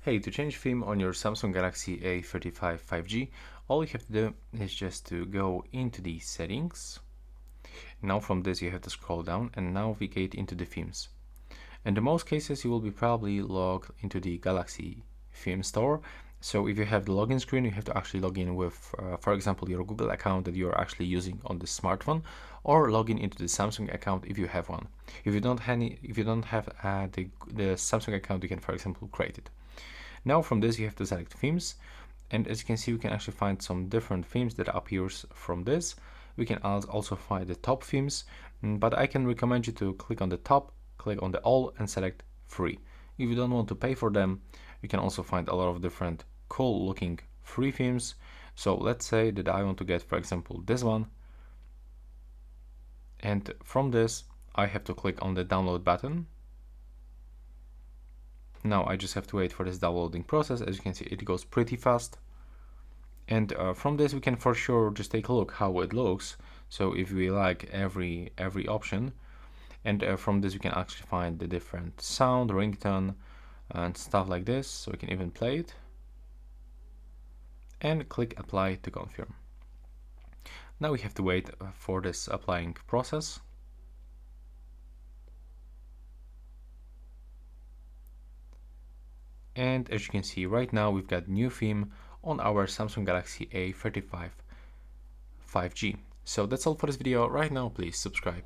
Hey, to change theme on your Samsung Galaxy A35 5G, all you have to do is just to go into the settings. Now from this you have to scroll down and navigate into the themes. In the most cases you will be probably logged into the Galaxy theme store. So if you have the login screen, you have to actually log in with, for example, your Google account that you're actually using on the smartphone, or log in into the Samsung account if you have one. If you don't have the Samsung account, you can, for example, create it. Now from this you have to select themes, and as you can see we can actually find some different themes that appears from this. We can also find the top themes, but I can recommend you to click on the top, click on the all and select free. If you don't want to pay for them, you can also find a lot of different cool looking free themes. So let's say that I want to get, for example, this one, and from this I have to click on the download button. Now I just have to wait for this downloading process. As you can see, it goes pretty fast. And from this we can for sure just take a look how it looks. So if we like every option, and from this we can actually find the different sound, ringtone, and stuff like this. So we can even play it. And click apply to confirm. Now we have to wait for this applying process. And as you can see right now we've got new theme on our Samsung Galaxy A35 5G. So that's all for this video. Right now please subscribe.